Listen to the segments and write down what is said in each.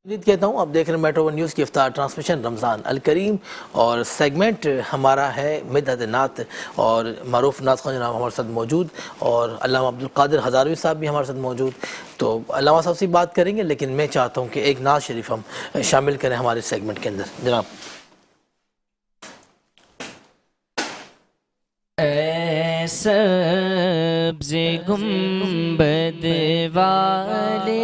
کہتا ہوں آپ دیکھ رہے ہیں میٹرو ون نیوز کی افطار ٹرانسمیشن رمضان الکریم اور سیگمنٹ ہمارا ہے مدحت نعت اور معروف نعت خواں جناب ہمارے ساتھ موجود اور علامہ عبدالقادر ہزاروی صاحب بھی ہمارے ساتھ موجود. تو علامہ صاحب سے بات کریں گے لیکن میں چاہتا ہوں کہ ایک نعت شریف ہم شامل کریں ہمارے سیگمنٹ کے اندر. جناب اے سبز گنبد والے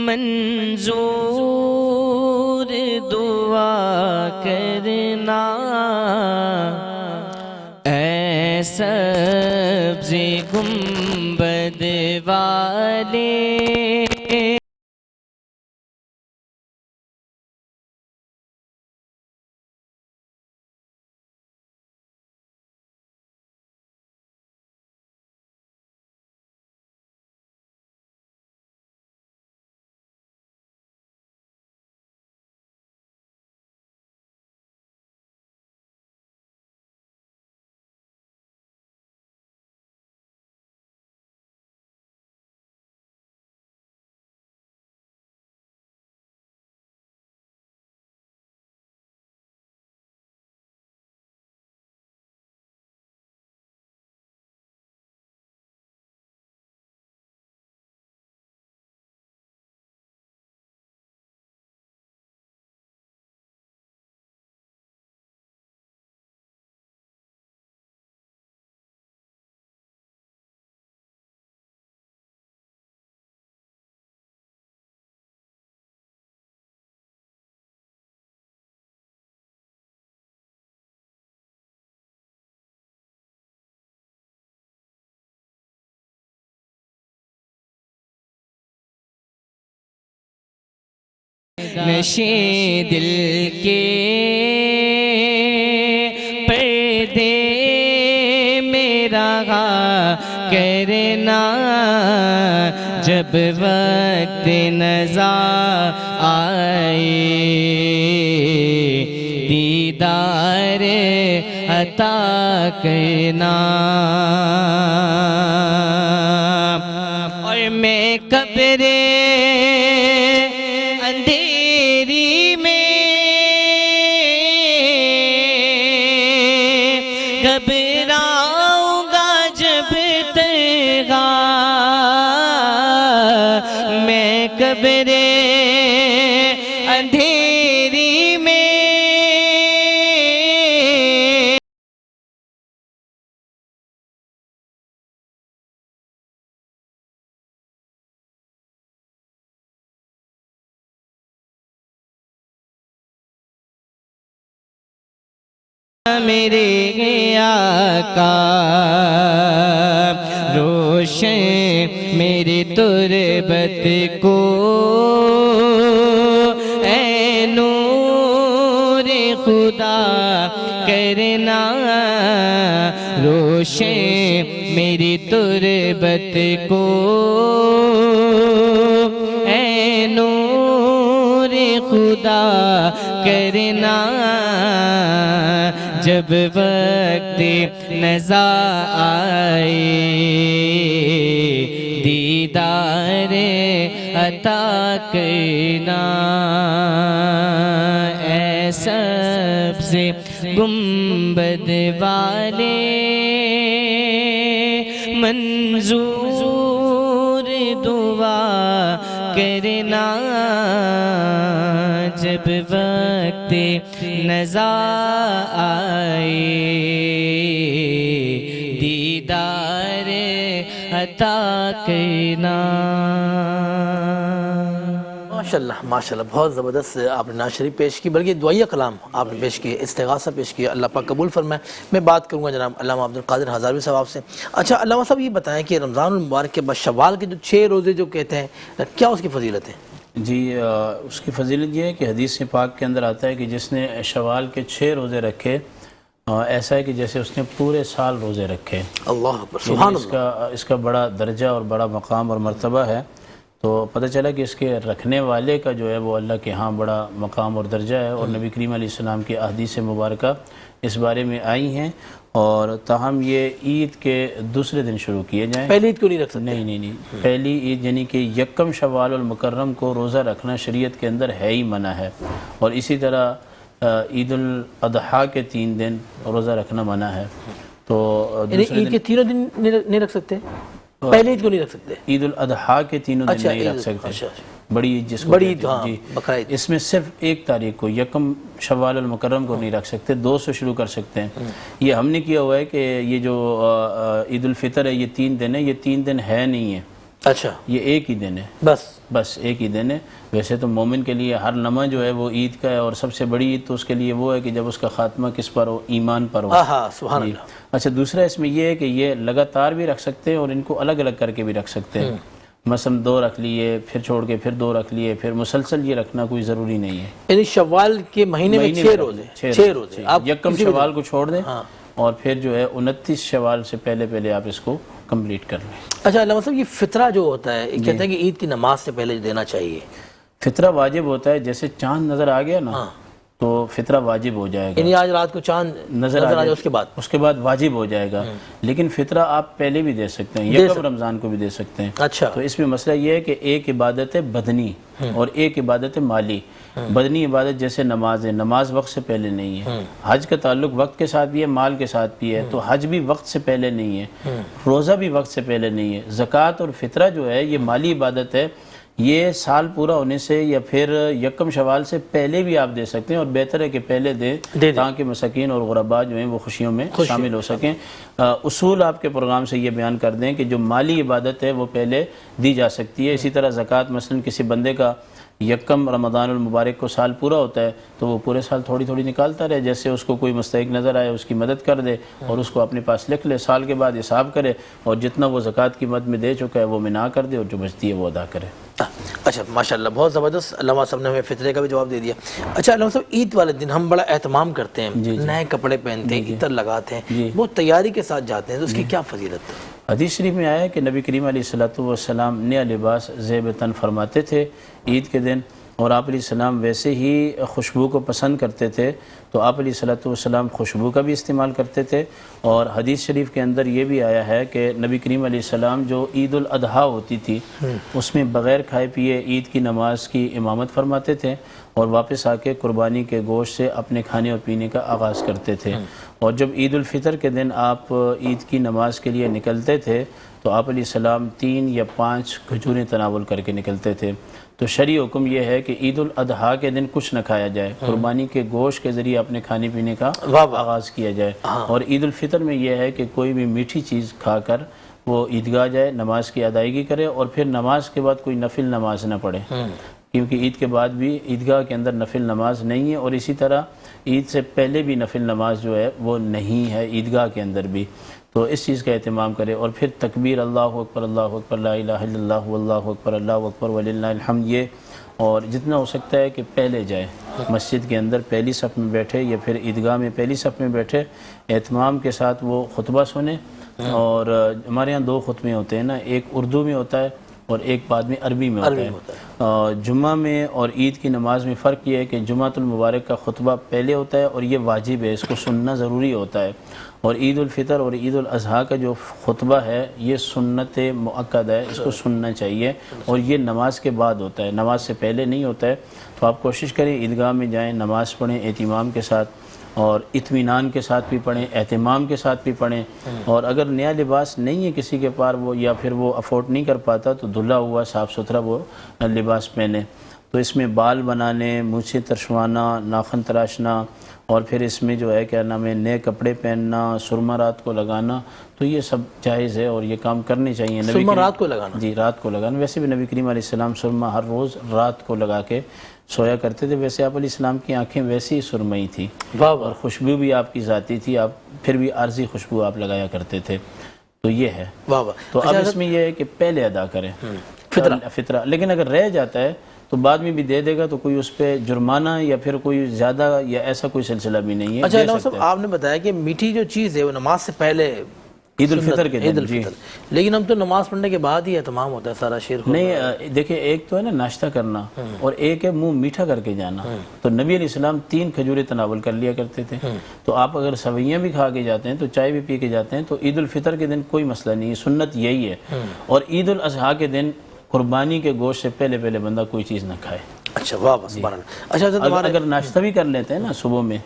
منظور دعا کرنا، اے سبز گنبد والے نشے دل کے پردے میرا کرنا، جب وقت نزا آئے دیدار عطا کرنا. اور میں قبر اندھیری میں گھبراؤں گا جب تنہا، میں قبر اندھیری میں میرے آقا روشن میری تربت کو، اے نور خدا کرنا، روشن میری تربت کو، اے نور خدا کرنا، جب وقت نزا آئے دیدار عطا کرنا. اے سبز گنبد والے منظور دعا کرنا، جب وقت نزا آئے دیدار عطا کرنا. ماشاءاللہ ماشاءاللہ بہت زبردست آپ نے نعت شریف پیش کی، بلکہ دعائیہ کلام آپ نے پیش کیے، استغاثہ پیش کیا. اللہ پاک قبول فرمائے. میں بات کروں گا جناب علامہ عبدالقادر ہزاروی صاحب آپ سے. اچھا علامہ صاحب یہ بتائیں کہ رمضان المبارک کے بعد شوال کے جو 6 روزے جو کہتے ہیں کیا اس کی فضیلت ہے؟ جی اس کی فضیلت یہ ہے کہ حدیث پاک کے اندر آتا ہے کہ جس نے شوال کے 6 روزے رکھے ایسا ہے کہ جیسے اس نے پورے سال روزے رکھے. اللہ اکبر سبحان اللہ. اس کا بڑا درجہ اور بڑا مقام اور مرتبہ ہے. تو پتہ چلا کہ اس کے رکھنے والے کا جو ہے وہ اللہ کے ہاں بڑا مقام اور درجہ ہے، اور نبی کریم علیہ السلام کی احادیث مبارکہ اس بارے میں آئی ہیں. اور تاہم یہ عید کے دوسرے دن شروع کیے جائیں. پہلی عید کو نہیں رکھ سکتے؟ نہیں، پہلی عید یعنی کہ یکم شوال المکرم کو روزہ رکھنا شریعت کے اندر ہے ہی منع ہے. اور اسی طرح عید الاضحیٰ کے 3 دن روزہ رکھنا منع ہے. تو یعنی عید کے تینوں دن نہیں رکھ سکتے؟ پہلی عید کو نہیں رکھ سکتے؟ عید الاضحیٰ کے 3 دن نہیں رکھ سکتے. بڑی عید جس کو بڑی عید، کہتے ہیں، ہاں، بقرعید. اس میں صرف 1 تاریخ کو یکم شوال المکرم کو نہیں رکھ سکتے، 2 سے شروع کر سکتے ہیں. یہ ہم نے کیا ہوا ہے کہ یہ جو عید الفطر ہے یہ 3 دن ہے، یہ 3 دن ہے نہیں ہے. اچھا، یہ ایک ہی دن ہے، بس ایک ہی دن ہے. ویسے تو مومن کے لیے ہر لمحہ جو ہے وہ عید کا ہے، اور سب سے بڑی عید تو اس کے لیے وہ ہے کہ جب اس کا خاتمہ کس پر ہو؟ ایمان پر ہو. ہاں، سبحان اللہ. اچھا، دوسرا اس میں یہ ہے کہ یہ لگاتار بھی رکھ سکتے ہیں اور ان کو الگ الگ کر کے بھی رکھ سکتے ہیں. مثلا 2 رکھ لیے، پھر چھوڑ کے پھر 2 رکھ لیے، پھر مسلسل یہ رکھنا کوئی ضروری نہیں ہے. یعنی شوال کے مہینے میں 6 روزے، 6 روزے آپ یکم شوال کو چھوڑ دیں اور پھر جو ہے 29 شوال سے پہلے آپ اس کو کمپلیٹ کر لیں. اچھا علامہ صاحب، یہ فطرہ جو ہوتا ہے کہتے ہیں کہ عید کی نماز سے پہلے دینا چاہیے. فطرہ واجب ہوتا ہے، جیسے چاند نظر آ گیا نا تو فطرہ واجب ہو جائے گا. یعنی آج رات کو چاند نظر آ جائے اس کے بعد واجب ہو جائے گا. لیکن فطرہ آپ پہلے بھی دے سکتے ہیں، یکم رمضان کو بھی دے سکتے ہیں. اچھا، تو اس میں مسئلہ یہ ہے کہ ایک عبادت ہے بدنی اور ایک عبادت ہے مالی. بدنی عبادت جیسے نماز ہے، نماز وقت سے پہلے نہیں ہے. حج کا تعلق وقت کے ساتھ بھی ہے، مال کے ساتھ بھی ہے، تو حج بھی وقت سے پہلے نہیں ہے، روزہ بھی وقت سے پہلے نہیں ہے. زکوٰۃ اور فطرہ جو ہے یہ مالی عبادت ہے، یہ سال پورا ہونے سے یا پھر یکم شوال سے پہلے بھی آپ دے سکتے ہیں، اور بہتر ہے کہ پہلے دیں تاکہ مساکین اور غرباء جو ہیں وہ خوشیوں میں شامل ہو سکیں. اصول آپ کے پروگرام سے یہ بیان کر دیں کہ جو مالی عبادت ہے وہ پہلے دی جا سکتی ہے. اسی طرح زکوٰۃ مثلا کسی بندے کا یکم رمضان المبارک کو سال پورا ہوتا ہے تو وہ پورے سال تھوڑی تھوڑی نکالتا رہے. جیسے اس کو کوئی مستحق نظر آئے اس کی مدد کر دے اور اس کو اپنے پاس لکھ لے، سال کے بعد حساب کرے اور جتنا وہ زکوٰۃ کی مد میں دے چکا ہے وہ منا کر دے اور جو بچتی ہے وہ ادا کرے. اچھا، ماشاءاللہ، بہت زبردست. علامہ صاحب نے ہمیں فطرے کا بھی جواب دے دیا. اچھا علامہ صاحب، عید والے دن ہم بڑا اہتمام کرتے ہیں، نئے کپڑے پہنتے ہیں، عطر لگاتے ہیں، بہت تیاری کے ساتھ جاتے ہیں، تو اس کی کیا فضیلت ہے؟ حدیث شریف میں آیا ہے کہ نبی کریم علیہ السلام نیا لباس زیب تن فرماتے تھے عید کے دن، اور آپ علیہ السلام ویسے ہی خوشبو کو پسند کرتے تھے تو آپ علیہ السلام خوشبو کا بھی استعمال کرتے تھے. اور حدیث شریف کے اندر یہ بھی آیا ہے کہ نبی کریم علیہ السلام جو عید الاضحیٰ ہوتی تھی اس میں بغیر کھائے پیے عید کی نماز کی امامت فرماتے تھے اور واپس آ کے قربانی کے گوشت سے اپنے کھانے اور پینے کا آغاز کرتے تھے. اور جب عید الفطر کے دن آپ عید کی نماز کے لیے نکلتے تھے تو آپ علیہ السلام 3 یا 5 کھجوریں تناول کر کے نکلتے تھے. تو شرعی حکم یہ ہے کہ عید الاضحیٰ کے دن کچھ نہ کھایا جائے، قربانی کے گوشت کے ذریعے اپنے کھانے پینے کا آغاز کیا جائے. اور عید الفطر میں یہ ہے کہ کوئی بھی میٹھی چیز کھا کر وہ عیدگاہ جائے، نماز کی ادائیگی کرے اور پھر نماز کے بعد کوئی نفل نماز نہ پڑھے، کیونکہ عید کے بعد بھی عیدگاہ کے اندر نفل نماز نہیں ہے، اور اسی طرح عید سے پہلے بھی نفل نماز جو ہے وہ نہیں ہے عیدگاہ کے اندر بھی. تو اس چیز کا اہتمام کرے. اور پھر تکبیر اللہ اکبر لا الہ الا اللہ واللہ اکبر اللہ اکبر وللہ الحمد، یہ اور جتنا ہو سکتا ہے کہ پہلے جائے مسجد کے اندر پہلی صف میں بیٹھے یا پھر عیدگاہ میں پہلی صف میں بیٹھے، اہتمام کے ساتھ وہ خطبہ سنیں. اور ہمارے ہاں 2 خطبے ہوتے ہیں نا، ایک اردو میں ہوتا ہے اور ایک بعد میں عربی میں ہوتا ہے. جمعہ میں اور عید کی نماز میں فرق یہ ہے کہ جمعۃ المبارک کا خطبہ پہلے ہوتا ہے اور یہ واجب ہے، اس کو سننا ضروری ہوتا ہے. اور عید الفطر اور عید الاضحیٰ کا جو خطبہ ہے یہ سنت مؤکد ہے، اس کو سننا چاہیے اور یہ نماز کے بعد ہوتا ہے، نماز سے پہلے نہیں ہوتا ہے. تو آپ کوشش کریں عیدگاہ میں جائیں، نماز پڑھیں اہتمام کے ساتھ اور اطمینان کے ساتھ بھی پڑھیں، اہتمام کے ساتھ بھی پڑھیں. اور اگر نیا لباس نہیں ہے کسی کے پاس وہ یا پھر وہ افورڈ نہیں کر پاتا تو دھلا ہوا صاف ستھرا وہ لباس پہنے. تو اس میں بال بنانے، مونچھیں ترشوانا، ناخن تراشنا اور پھر اس میں جو ہے کیا نام ہے نئے کپڑے پہننا، سرما رات کو لگانا، تو یہ سب جائز ہے اور یہ کام کرنے چاہیے. سرما رات کو لگانا؟ جی، رات کو لگانا. ویسے بھی نبی کریم علیہ السلام سرما ہر روز رات کو لگا کے سویا کرتے تھے. ویسے آپ علیہ السلام کی آنکھیں ویسی ہی سرمئی تھی اور خوشبو بھی آپ کی ذاتی تھی، آپ پھر بھی عارضی خوشبو آپ لگایا کرتے تھے. تو یہ ہے. تو اب اس میں یہ ہے کہ پہلے ادا کریں فطرہ. لیکن اگر رہ جاتا ہے تو بعد میں بھی دے دے گا تو کوئی اس پہ جرمانہ یا پھر کوئی زیادہ یا ایسا کوئی سلسلہ بھی نہیں ہے. اچھا علامہ صاحب، آپ نے بتایا کہ میٹھی جو چیز ہے وہ نماز سے پہلے عید الفطر کے عید دن جی الفطر، لیکن ہم تو نماز پڑھنے کے بعد ہی اہتمام ہوتا ہے سارا شیر کو. نہیں دیکھیں ایک تو ہے نا ناشتہ کرنا اور ایک ہے منہ میٹھا کر کے جانا. تو نبی علیہ السلام 3 کھجوریں تناول کر لیا کرتے تھے. تو آپ اگر سویاں بھی کھا کے جاتے ہیں تو چائے بھی پی کے جاتے ہیں تو عید الفطر کے دن کوئی مسئلہ نہیں ہے، سنت یہی ہے. اور عید الاضحیٰ کے دن قربانی کے گوشت سے پہلے بندہ کوئی چیز نہ کھائے. اچھا واہ بس سبحان اللہ. اچھا اگر ناشتہ بھی کر لیتے ہیں نا صبح میں،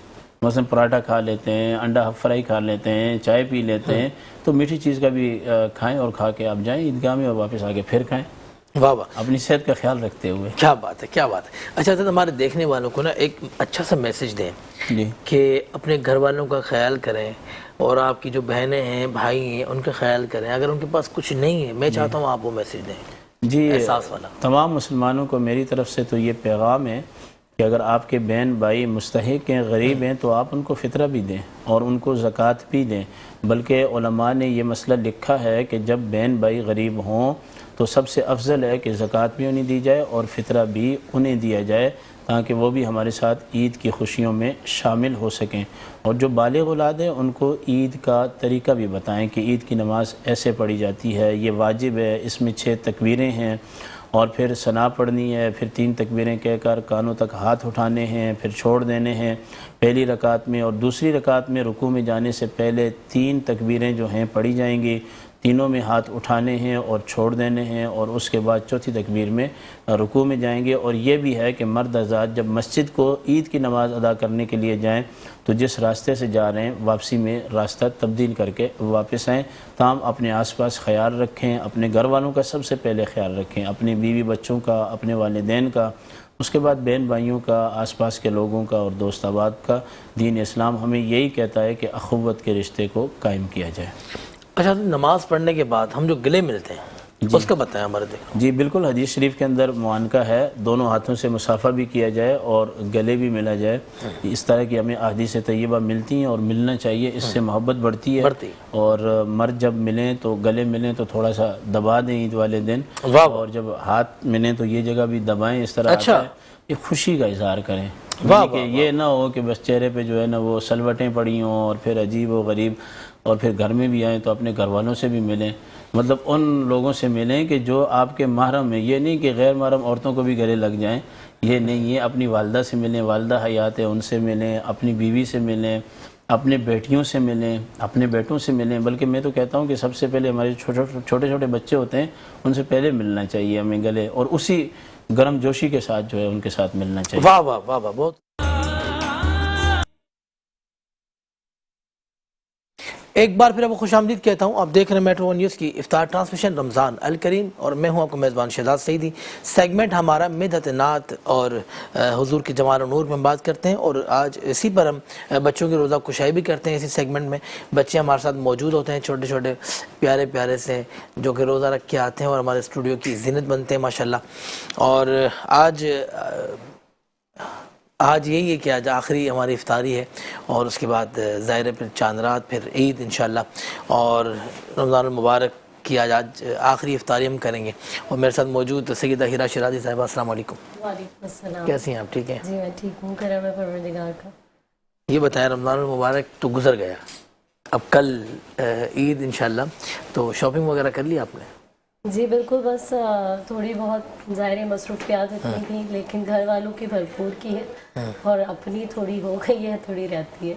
مثلا پراٹھا کھا لیتے ہیں، انڈا ہاف فرائی کھا لیتے ہیں، چائے پی لیتے ہیں، تو میٹھی چیز کا بھی کھائیں اور کھا کے آپ جائیں عیدگاہ میں اور واپس آ کے پھر کھائیں واہ واہ، اپنی صحت کا خیال رکھتے ہوئے. کیا بات ہے کیا بات ہے. اچھا حضرت ہمارے دیکھنے والوں کو نا ایک اچھا سا میسج دیں جی کہ اپنے گھر والوں کا خیال کریں اور آپ کی جو بہنیں ہیں بھائی ہیں ان کا خیال کریں. اگر ان کے پاس کچھ نہیں ہے، میں چاہتا ہوں آپ وہ میسج دیں جی. احساس والا. تمام مسلمانوں کو میری طرف سے تو یہ پیغام ہے کہ اگر آپ کے بہن بھائی مستحق ہیں، غریب ہیں، تو آپ ان کو فطرہ بھی دیں اور ان کو زکوٰۃ بھی دیں. بلکہ علماء نے یہ مسئلہ لکھا ہے کہ جب بہن بھائی غریب ہوں تو سب سے افضل ہے کہ زکوٰۃ بھی انہیں دی جائے اور فطرہ بھی انہیں دیا جائے تاکہ وہ بھی ہمارے ساتھ عید کی خوشیوں میں شامل ہو سکیں. اور جو بالغ اولاد ہیں ان کو عید کا طریقہ بھی بتائیں کہ عید کی نماز ایسے پڑھی جاتی ہے، یہ واجب ہے، اس میں 6 تکبیریں ہیں اور پھر ثنا پڑھنی ہے، پھر 3 تکبیریں کہہ کر کانوں تک ہاتھ اٹھانے ہیں، پھر چھوڑ دینے ہیں. پہلی رکعت میں اور دوسری رکعت میں رکوع میں جانے سے پہلے 3 تکبیریں جو ہیں پڑھی جائیں گی، تینوں میں ہاتھ اٹھانے ہیں اور چھوڑ دینے ہیں، اور اس کے بعد چوتھی تکبیر میں رکوع میں جائیں گے. اور یہ بھی ہے کہ مرد حضرات جب مسجد کو عید کی نماز ادا کرنے کے لیے جائیں تو جس راستے سے جا رہے ہیں واپسی میں راستہ تبدیل کر کے واپس آئیں. تاہم اپنے آس پاس خیال رکھیں، اپنے گھر والوں کا سب سے پہلے خیال رکھیں، اپنی بیوی بچوں کا، اپنے والدین کا، اس کے بعد بہن بھائیوں کا، آس پاس کے لوگوں کا اور دوست احباب کا. دین اسلام ہمیں یہی کہتا ہے کہ اخوت کے رشتے کو قائم کیا جائے. اچھا نماز پڑھنے کے بعد ہم جو گلے ملتے ہیں اس کا بتائیں ہمارے دیکھو. جی بالکل، حدیث شریف کے اندر معانقہ ہے دونوں ہاتھوں سے مصافحہ بھی کیا جائے اور گلے بھی ملا جائے. اس طرح کی ہمیں احادیث طیبہ ملتی ہیں اور ملنا چاہیے، اس سے محبت بڑھتی ہے. اور مرد جب ملیں تو گلے ملیں تو تھوڑا سا دبا دیں عید والے دن، اور جب ہاتھ ملیں تو یہ جگہ بھی دبائیں. اس طرح اچھا یہ خوشی کا اظہار کریں کہ یہ نہ ہو کہ بس چہرے پہ جو ہے نا وہ سلوٹیں پڑی ہوں اور پھر عجیب و غریب. اور پھر گھر میں بھی آئیں تو اپنے گھر والوں سے بھی ملیں، مطلب ان لوگوں سے ملیں کہ جو آپ کے محرم ہیں. یہ نہیں کہ غیر محرم عورتوں کو بھی گلے لگ جائیں، یہ نہیں ہے. اپنی والدہ سے ملیں، والدہ حیات ہے ان سے ملیں، اپنی بیوی سے ملیں، اپنے بیٹیوں سے ملیں، اپنے بیٹوں سے ملیں. بلکہ میں تو کہتا ہوں کہ سب سے پہلے ہمارے چھوٹے چھوٹے بچے ہوتے ہیں ان سے پہلے ملنا چاہیے ہمیں گلے، اور اسی گرم جوشی کے ساتھ جو ہے ان کے ساتھ ملنا چاہیے. واہ واہ واہ واہ بہت. ایک بار پھر آپ کو خوش آمدید کہتا ہوں. آپ دیکھ رہے ہیں میٹرو ون نیوز کی افطار ٹرانسمیشن رمضان الکریم، اور میں ہوں آپ کو میزبان شہزاد سعیدی. سیگمنٹ ہمارا مدحت نعت اور حضور کی جمال و نور میں بات کرتے ہیں، اور آج اسی پر ہم بچوں کی روزہ کشائی بھی کرتے ہیں. اسی سیگمنٹ میں بچے ہمارے ساتھ موجود ہوتے ہیں، چھوٹے چھوٹے پیارے پیارے سے جو کہ روزہ رکھ کے آتے ہیں اور ہمارے اسٹوڈیو کی زینت بنتے ہیں ماشاءاللہ. اور آج یہی ہے کہ آج آخری ہماری افطاری ہے، اور اس کے بعد ظاہر ہے پھر چاند رات، پھر عید انشاءاللہ، اور رمضان المبارک کی آج آخری افطاری ہم کریں گے. اور میرے ساتھ موجود سیدہ ہیرا شیرازی صاحبہ. السلام علیکم. وعلیکم السلام. کیسی ہیں آپ؟ ٹھیک ہیں؟ جی میں ٹھیک ہوں، کرم ہے پروردگار کا. یہ بتائیں رمضان المبارک تو گزر گیا، اب کل عید انشاءاللہ، تو شاپنگ وغیرہ کر لی آپ نے؟ جی بالکل، بس تھوڑی بہت ظاہر مصروفیات اتنی تھیں، لیکن گھر والوں کی بھرپور کی ہے اور اپنی تھوڑی ہو گئی ہے، تھوڑی رہتی ہے.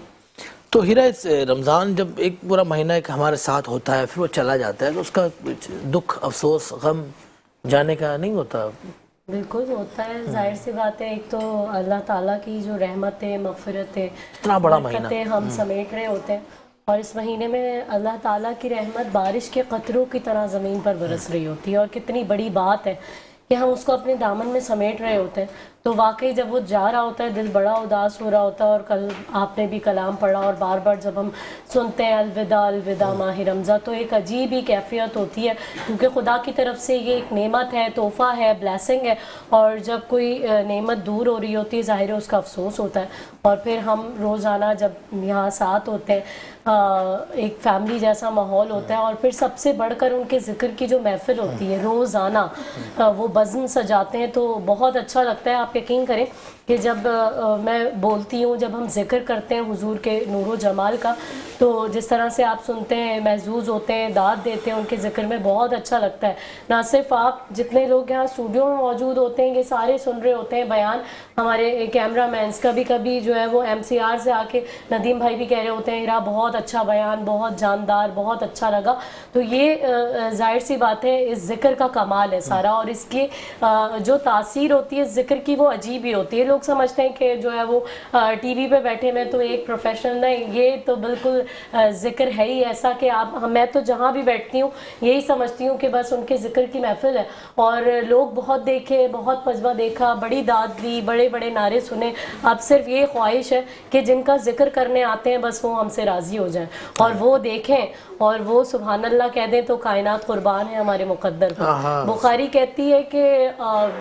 تو ہیرا رمضان جب ایک پورا مہینہ ایک ہمارے ساتھ ہوتا ہے پھر وہ چلا جاتا ہے تو اس کا دکھ، افسوس، غم جانے کا نہیں ہوتا؟ بالکل ہوتا ہے، ظاہر سی بات ہے. ایک تو اللہ تعالیٰ کی جو رحمت ہے، مغفرت ہے، اتنا بڑا مہینہ ہم سمیٹ رہے ہوتے ہیں، اور اس مہینے میں اللہ تعالیٰ کی رحمت بارش کے قطروں کی طرح زمین پر برس رہی ہوتی ہے. اور کتنی بڑی بات ہے کہ ہم اس کو اپنے دامن میں سمیٹ رہے ہوتے ہیں. تو واقعی جب وہ جا رہا ہوتا ہے دل بڑا اداس ہو رہا ہوتا ہے. اور کل آپ نے بھی کلام پڑھا، اور بار بار جب ہم سنتے ہیں الوداع الوداع ماہ رمضان، تو ایک عجیب ہی کیفیت ہوتی ہے، کیونکہ خدا کی طرف سے یہ ایک نعمت ہے، تحفہ ہے، بلیسنگ ہے. اور جب کوئی نعمت دور ہو رہی ہوتی ہے ظاہر ہے اس کا افسوس ہوتا ہے. اور پھر ہم روزانہ جب یہاں ساتھ ہوتے ہیں ایک فیملی جیسا ماحول ہوتا ہے، اور پھر سب سے بڑھ کر ان کے ذکر کی جو محفل ہوتی ہے روزانہ وہ بزم سجاتے ہیں، تو بہت اچھا لگتا ہے. آپ آپ یقین کریں کہ جب میں بولتی ہوں، جب ہم ذکر کرتے ہیں حضور کے نور و جمال کا، تو جس طرح سے آپ سنتے ہیں، محظوظ ہوتے ہیں، داد دیتے ہیں ان کے ذکر میں، بہت اچھا لگتا ہے. نہ صرف آپ، جتنے لوگ یہاں اسٹوڈیو میں موجود ہوتے ہیں یہ سارے سن رہے ہوتے ہیں بیان. ہمارے کیمرہ مینس کبھی کبھی جو ہے وہ MCR سے آ کے ندیم بھائی بھی کہہ رہے ہوتے ہیں ہیرا بہت اچھا بیان، بہت جاندار، بہت اچھا لگا. تو یہ ظاہر سی بات ہے اس ذکر کا کمال ہے سارا، اور اس کی جو تاثیر ہوتی ہے ذکر کی وہ عجیب ہی ہوتی ہے. لوگ سمجھتے ہیں کہ جو ہے وہ ٹی وی پہ بیٹھے میں تو ایک پروفیشنل، نہیں، یہ تو بالکل ذکر ہے ہی ایسا کہ میں تو جہاں بھی بیٹھتی ہوں یہی سمجھتی ہوں کہ بس ان کے ذکر کی محفل ہے. اور لوگ بہت دیکھے، بہت مجمع دیکھا، بڑی داد لی، بڑے بڑے نعرے سنے. اب صرف یہ خواہش ہے کہ جن کا ذکر کرنے آتے ہیں بس وہ ہم سے راضی ہو جائیں اور وہ دیکھیں اور وہ سبحان اللہ کہہ دیں تو کائنات قربان ہے ہمارے مقدر پر. بخاری کہتی ہے کہ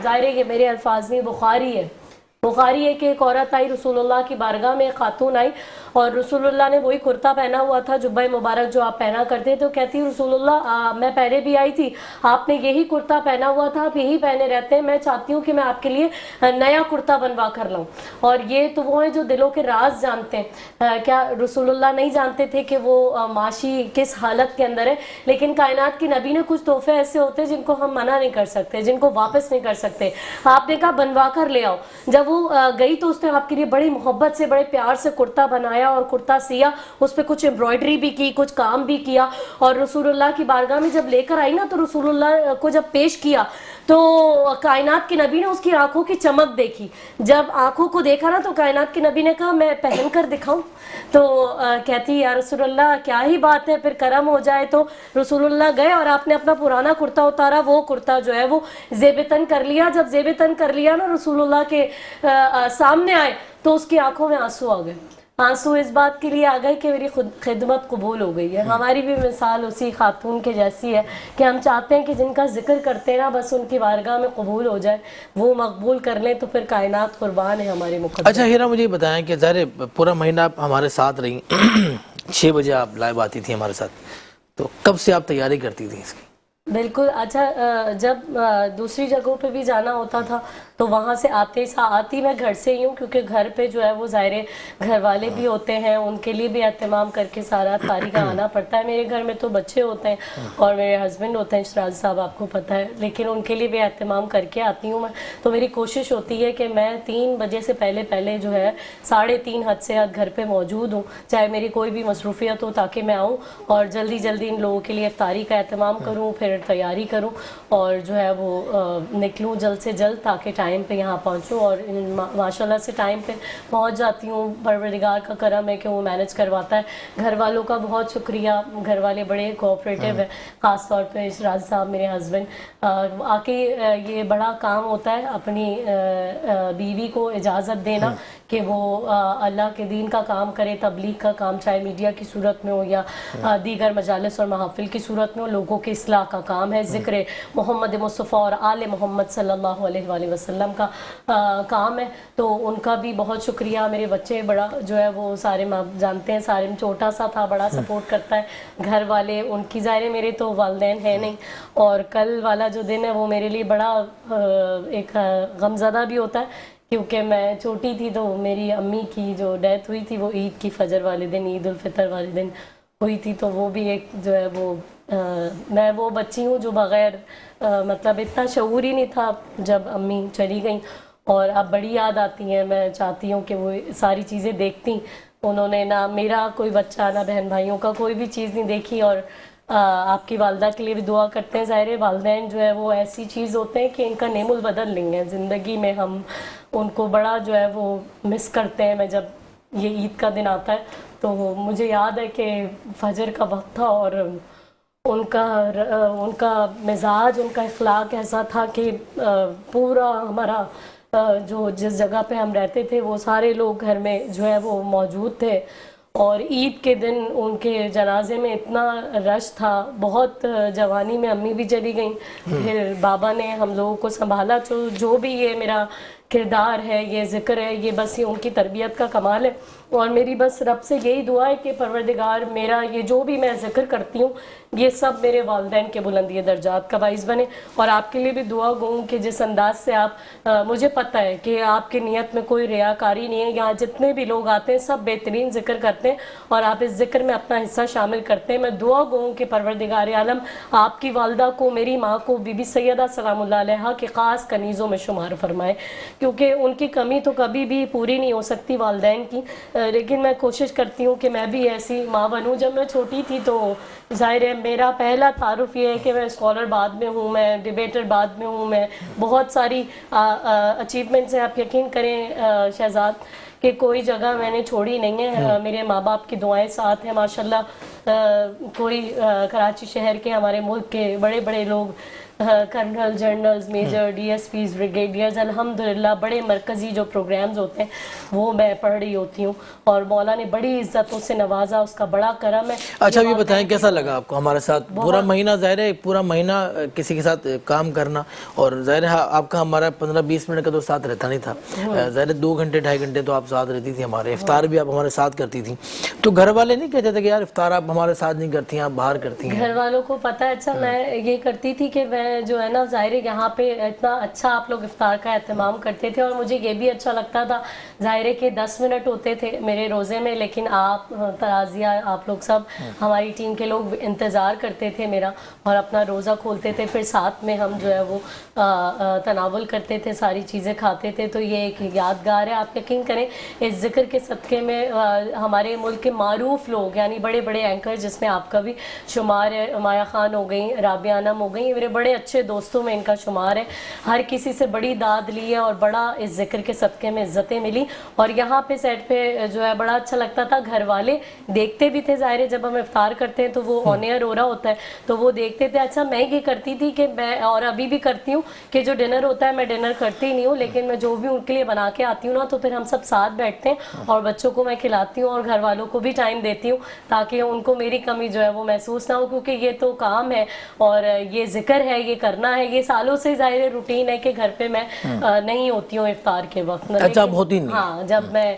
ظاہر ہے یہ میرے الفاظ نہیں، بخاری ہے کہ ایک عورت آئی رسول اللہ کی بارگاہ میں، ایک خاتون آئی اور رسول اللہ نے وہی کرتا پہنا ہوا تھا، جبہ مبارک جو آپ پہنا کرتے، تو کہتی رسول اللہ میں پہلے بھی آئی تھی، آپ نے یہی کرتا پہنا ہوا تھا، آپ یہی پہنے رہتے ہیں، میں چاہتی ہوں کہ میں آپ کے لیے نیا کرتا بنوا کر لاؤں. اور یہ تو وہ ہیں جو دلوں کے راز جانتے ہیں. کیا رسول اللہ نہیں جانتے تھے کہ وہ معاشی کس حالت کے اندر ہے؟ لیکن کائنات کے نبی نے کچھ تحفے ایسے ہوتے ہیں جن کو ہم منع نہیں کر سکتے، جن کو واپس نہیں کر سکتے. آپ نے کہا بنوا کر لے آؤ. جب وہ گئی تو اس نے آپ کے لیے بڑی محبت سے، بڑے پیار سے کرتا بنایا اور کرتا سیا، اس پہ کچھ امبرائڈری بھی کی، کچھ کام بھی کیا. اور رسول اللہ کی بارگاہ میں جب لے کر آئی نا تو رسول اللہ کو جب پیش کیا تو کائنات کے نبی نے اس کی آنکھوں کی چمک دیکھی. جب آنکھوں کو دیکھا نا تو کائنات کے نبی نے کہا میں پہن کر دکھاؤں؟ تو کہتی یا رسول اللہ کیا ہی بات ہے، پھر کرم ہو جائے. تو رسول اللہ گئے اور آپ نے اپنا پرانا کرتا اتارا، وہ کرتا جو ہے وہ زیب تن کر لیا. جب زیب تن کر لیا نا رسول اللہ کے سامنے آئے تو اس کی آنکھوں میں آنسو آ گئے. آنسو اس بات کے لیے آ گئے کہ میری خدمت قبول ہو گئی ہے. ہماری بھی مثال اسی خاتون کے جیسی ہے کہ ہم چاہتے ہیں کہ جن کا ذکر کرتے ہیں نا بس ان کی بارگاہ میں قبول ہو جائے، وہ مقبول کر لیں تو پھر کائنات قربان ہے ہمارے مقدر. اچھا ہیرا مجھے بتائیں کہ ظاہر پورا مہینہ آپ ہمارے ساتھ رہی 6 بجے آپ لائیو آتی تھی ہمارے ساتھ، تو کب سے آپ تیاری کرتی تھی اس کی؟ بالکل. اچھا جب دوسری جگہوں پہ بھی جانا ہوتا تھا تو وہاں سے آتی میں گھر سے ہی ہوں، کیونکہ گھر پہ جو ہے وہ ظاہر گھر والے بھی ہوتے ہیں، ان کے لیے بھی اہتمام کر کے سارا تاریخ آنا پڑتا ہے. میرے گھر میں تو بچے ہوتے ہیں اور میرے ہسبینڈ ہوتے ہیں شراز صاحب، آپ کو پتہ ہے، لیکن ان کے لیے بھی اہتمام کر کے آتی ہوں میں. تو میری کوشش ہوتی ہے کہ میں 3 بجے سے پہلے جو ہے 3:30 حد سے حد گھر پہ موجود ہوں، چاہے میری کوئی بھی مصروفیت ہو، تاکہ میں آؤں اور جلدی ان لوگوں کے لیے افطاری کا اہتمام کروں، پھر تیاری کروں اور جو ہے وہ نکلوں جلد سے جلد تاکہ ٹائم پہ یہاں پہنچوں. اور ماشاءاللہ سے ٹائم پہ پہنچ جاتی ہوں. پروردگار کا کرم ہے کہ وہ مینج کرواتا ہے. گھر والوں کا بہت شکریہ، گھر والے بڑے کوآپریٹیو ہیں، خاص طور پہ شراز صاحب میرے ہسبینڈ. آ کے یہ بڑا کام ہوتا ہے اپنی بیوی کو اجازت دینا کہ وہ اللہ کے دین کا کام کرے، تبلیغ کا کام، چاہے میڈیا کی صورت میں ہو یا دیگر مجالس اور محافل کی صورت میں ہو. لوگوں کے اصلاح کا کام ہے، ذکر محمد مصطفیٰ اور آل محمد صلی اللہ علیہ وآلہ وسلم کا کام ہے. تو ان کا بھی بہت شکریہ. میرے بچے بڑا جو ہے وہ سارے جانتے ہیں، سارے چھوٹا سا تھا، بڑا سپورٹ کرتا ہے. گھر والے ان کی ظاہر میرے تو والدین ہیں نہیں، اور کل والا جو دن ہے وہ میرے لیے بڑا ایک غمزدہ بھی ہوتا ہے، کیونکہ میں چھوٹی تھی تو میری امی کی جو ڈیتھ ہوئی تھی وہ عید کی فجر والے دن، عید الفطر والے دن ہوئی تھی. تو وہ بھی ایک جو ہے وہ میں وہ بچی ہوں جو بغیر مطلب اتنا شعور ہی نہیں تھا جب امی چلی گئیں، اور اب بڑی یاد آتی ہیں. میں چاہتی ہوں کہ وہ ساری چیزیں دیکھتی. انہوں نے نہ میرا کوئی بچہ، نہ بہن بھائیوں کا کوئی بھی چیز نہیں دیکھی. اور آپ کی والدہ کے لیے بھی دعا کرتے ہیں. ظاہر والدین جو ہے وہ ایسی چیز ہوتے ہیں کہ ان کا نیم البدل نہیں ہے زندگی میں. ہم ان کو بڑا جو ہے وہ مس کرتے ہیں. میں جب یہ عید کا دن آتا ہے تو مجھے یاد ہے کہ فجر کا وقت تھا اور ان کا مزاج، ان کا اخلاق ایسا تھا کہ پورا ہمارا جس جگہ پہ ہم رہتے تھے وہ سارے لوگ گھر میں جو ہے وہ موجود تھے. اور عید کے دن ان کے جنازے میں اتنا رش تھا. بہت جوانی میں امی بھی چلی گئیں، پھر بابا نے ہم لوگوں کو سنبھالا. جو بھی یہ میرا کردار ہے، یہ ذکر ہے، یہ بس یہ ان کی تربیت کا کمال ہے. اور میری بس رب سے یہی دعا ہے کہ پروردگار میرا یہ جو بھی میں ذکر کرتی ہوں یہ سب میرے والدین کے بلندی درجات کا باعث بنے. اور آپ کے لیے بھی دعا گو ہوں کہ جس انداز سے آپ مجھے پتہ ہے کہ آپ کی نیت میں کوئی ریاکاری نہیں ہے. یہاں جتنے بھی لوگ آتے ہیں سب بہترین ذکر کرتے ہیں اور آپ اس ذکر میں اپنا حصہ شامل کرتے ہیں. میں دعا گو ہوں کہ پروردگار عالم آپ کی والدہ کو، میری ماں کو، بی بی سیدہ سلام اللہ علیہا کے خاص کنیزوں میں شمار فرمائے، کیونکہ ان کی کمی تو کبھی بھی پوری نہیں ہو سکتی والدین کی. لیکن میں کوشش کرتی ہوں کہ میں بھی ایسی ماں بنوں. جب میں چھوٹی تھی تو ظاہر ہے میرا پہلا تعارف یہ ہے کہ میں اسکالر بعد میں ہوں، میں ڈیبیٹر بعد میں ہوں، میں بہت ساری اچیومنٹس ہیں. آپ یقین کریں شہزاد کہ کوئی جگہ میں نے چھوڑی نہیں ہے. میرے ماں باپ کی دعائیں ساتھ ہیں ماشاءاللہ. کوئی کراچی شہر کے، ہمارے ملک کے بڑے بڑے لوگ، colonel, generals, major, D S Ps, brigadiers, الحمدللہ بڑے مرکزی جو پروگرامز ہوتے ہیں وہ میں پڑھ رہی ہوتی ہوں. اور مولا نے بڑی عزتوں سے نوازا، اس کا بڑا کرم ہے. اچھا یہ بتائیں کیسا لگا آپ کو ہمارے ساتھ پورا مہینہ؟ ظاہر ہے پورا مہینہ کسی کے ساتھ کام کرنا، اور ظاہر ہے آپ کا ہمارا 15-20 منٹ کا تو ساتھ رہتا نہیں تھا. ظاہر ہے 2 گھنٹے 2.5 گھنٹے تو آپ ساتھ رہتی تھی. ہمارے افطار بھی آپ ہمارے ساتھ کرتی تھیں. تو گھر والے نہیں کہتے تھے کہ یار افطار آپ ہمارے ساتھ نہیں کرتی ہیں، آپ باہر کرتی ہیں؟ گھر والوں کو پتہ ہے. اچھا میں یہ کرتی تھی کہ میں جو ہے نا ظاہر یہاں پہ اتنا اچھا آپ لوگ افطار کا اہتمام کرتے تھے، اور مجھے یہ بھی اچھا لگتا تھا. ظاہر ہے کہ 10 منٹ ہوتے تھے میرے روزے میں، لیکن آپ ترازیہ، آپ لوگ سب، ہماری ٹیم کے لوگ انتظار کرتے تھے میرا اور اپنا روزہ کھولتے تھے. پھر ساتھ میں ہم جو ہے وہ تناول کرتے تھے، ساری چیزیں کھاتے تھے. تو یہ ایک یادگار ہے. آپ یقین کریں اس ذکر کے صدقے میں ہمارے ملک کے معروف لوگ، یعنی بڑے بڑے اینکر جس میں آپ کا بھی شمار ہے، مایا خان ہو گئی، رابعہ انم ہو گئی، میرے بڑے اچھے دوستوں میں ان کا شمار ہے. ہر کسی سے بڑی داد لی ہے اور بڑا اس ذکر کے صدقے میں عزتیں ملی. اور یہاں پہ سیٹ پہ جو ہے بڑا اچھا لگتا تھا. گھر والے دیکھتے بھی تھے، ظاہر ہے جب ہم افطار کرتے ہیں تو وہ آن ایئر ہو رہا ہوتا ہے تو وہ دیکھتے تھے. اچھا میں یہ کرتی تھی کہ میں، اور ابھی بھی کرتی ہوں، کہ جو ڈنر ہوتا ہے میں ڈنر کرتی ہی نہیں ہوں، لیکن میں جو بھی ان کے لیے بنا کے آتی ہوں نا تو پھر ہم سب ساتھ بیٹھتے ہیں اور بچوں کو میں کھلاتی ہوں اور گھر والوں کو بھی ٹائم دیتی ہوں تاکہ ان کو میری کمی جو ہے وہ محسوس نہ ہو. کیونکہ یہ تو کام ہے اور یہ ذکر ہے، یہ کرنا ہے. یہ سالوں سے ظاہر روٹین ہے کہ گھر پہ میں نہیں ہوتی ہوں افطار کے وقت. اچھا ہوتی نہیں؟ ہاں جب میں